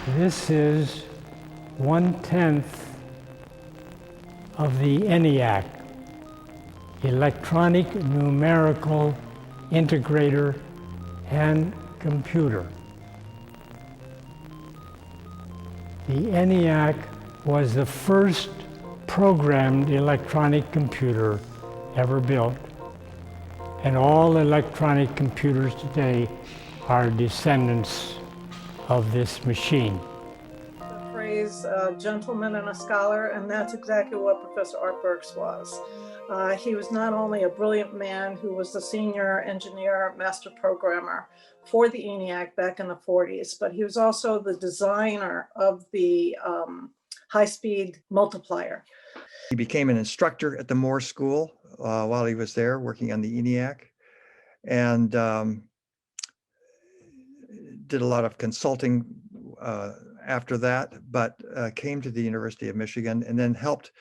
This is 1/10 of the Eniac, electronic numerical integrator and computer. The Eniac was the first programmed electronic computer ever built, and all electronic computers today are descendants of this machine. The phrase gentleman and a scholar, and that's exactly what Professor Arthur Burks was. He was not only a brilliant man who was the senior engineer, master programmer for the Eniac back in the 40s, but he was also the designer of the high-speed multiplier. He became an instructor at the Moore School while he was there working on the Eniac, and did a lot of consulting after that, but came to the University of Michigan and then helped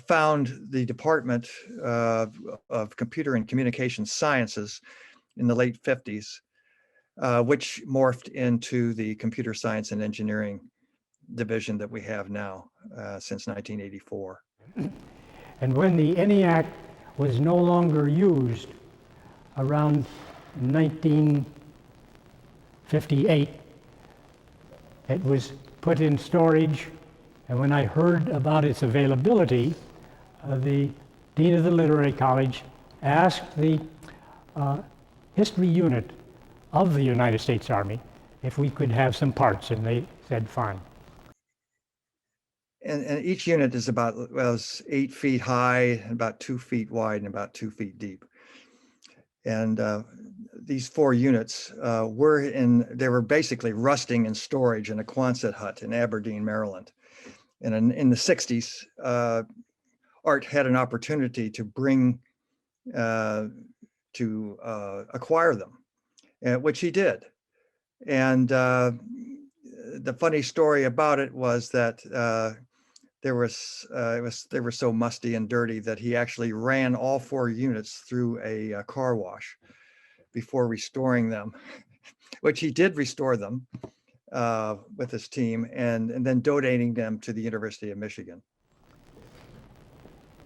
found the Department of Computer and Communication Sciences in the late 50s, which morphed into the Computer Science and Engineering division that we have now since 1984. And when the Eniac was no longer used around 1958, it was put in storage, and when I heard about its availability, the Dean of the Literary College asked the history unit of the United States Army if we could have some parts, and they said fine. And each unit is was 8 feet high, about 2 feet wide, and about 2 feet deep. And these 4 units they were basically rusting in storage in a Quonset hut in Aberdeen, Maryland. And in the 60s, Art had an opportunity to acquire them, which he did. And the funny story about it was that they were so musty and dirty that he actually ran all 4 units through a car wash before restoring them, which he did restore them with his team, and then donating them to the University of Michigan.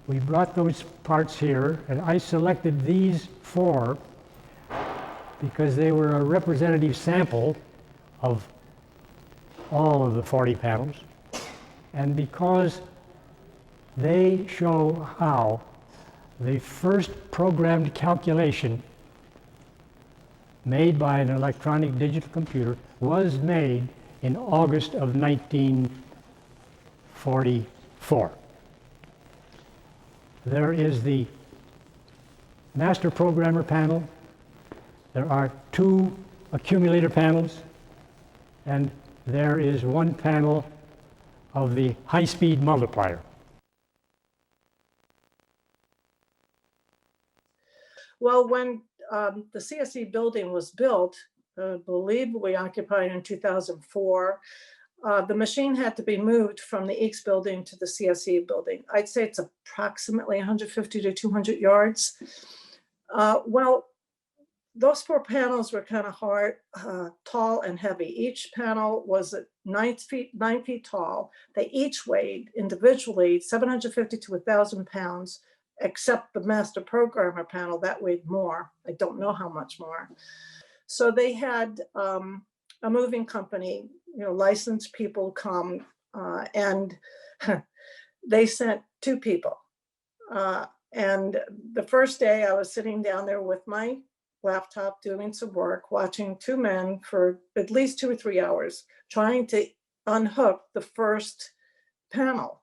We brought those parts here, and I selected these 4 because they were a representative sample of all of the 40 panels, and because they show how the first programmed calculation made by an electronic digital computer was made in August of 1944. There is the master programmer panel. There are 2 accumulator panels, and there is 1 panel of the high-speed multiplier. Well, when the CSE building was built, I believe we occupied in 2004, the machine had to be moved from the Eeks building to the CSE building. I'd say it's approximately 150 to 200 yards. Well, those 4 panels were kind of hard, tall and heavy. Each panel was 9 feet tall. They each weighed individually 750 to 1,000 pounds, except the master programmer panel that weighed more. I don't know how much more. So they had a moving company, licensed people come, and they sent 2 people. And the first day I was sitting down there with my laptop doing some work, watching 2 men for at least 2 or 3 hours, trying to unhook the first panel.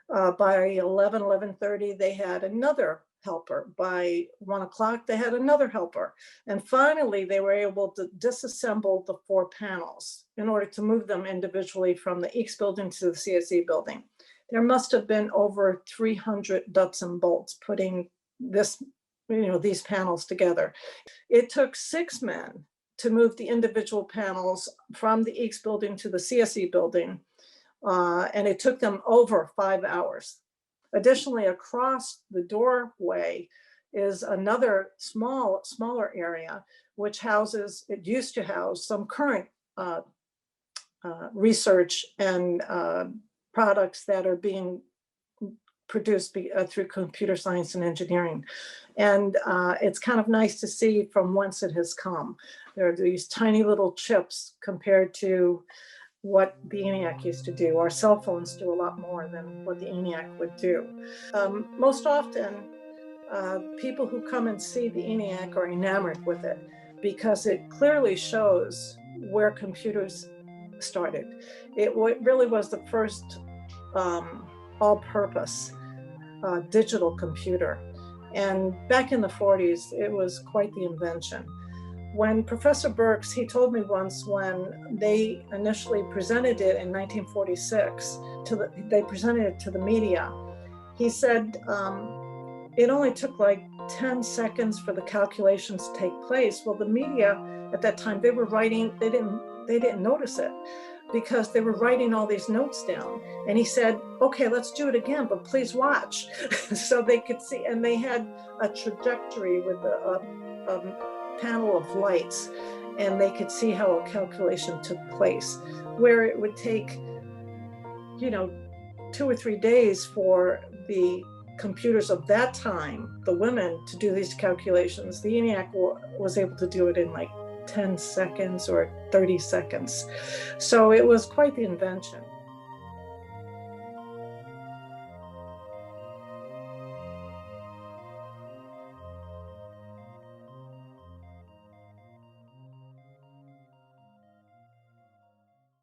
By 11:30, they had another helper. By 1 o'clock, they had another helper. And finally, they were able to disassemble the 4 panels in order to move them individually from the Eeks building to the CSE building. There must have been over 300 nuts and bolts putting these panels together. It took 6 men to move the individual panels from the Eeks building to the CSE building, and it took them over 5 hours. Additionally, across the doorway is another smaller area, which used to house some current research and products that are being produced through computer science and engineering. And it's kind of nice to see from whence it has come. There are these tiny little chips compared to what the Eniac used to do. Our cell phones do a lot more than what the Eniac would do. Most often, people who come and see the Eniac are enamored with it because it clearly shows where computers started. It really was the first all-purpose digital computer. And back in the 40s, it was quite the invention. When Professor Burks, he told me once when they initially presented it in 1946, they presented it to the media, he said it only took like 10 seconds for the calculations to take place. Well, the media at that time, they were writing, they didn't notice it because they were writing all these notes down. And he said, okay, let's do it again, but please watch. So they could see, and they had a trajectory with a panel of lights, and they could see how a calculation took place, where it would take, 2 or 3 days for the computers of that time, the women, to do these calculations. The Eniac was able to do it in like 10 seconds or 30 seconds. So it was quite the invention.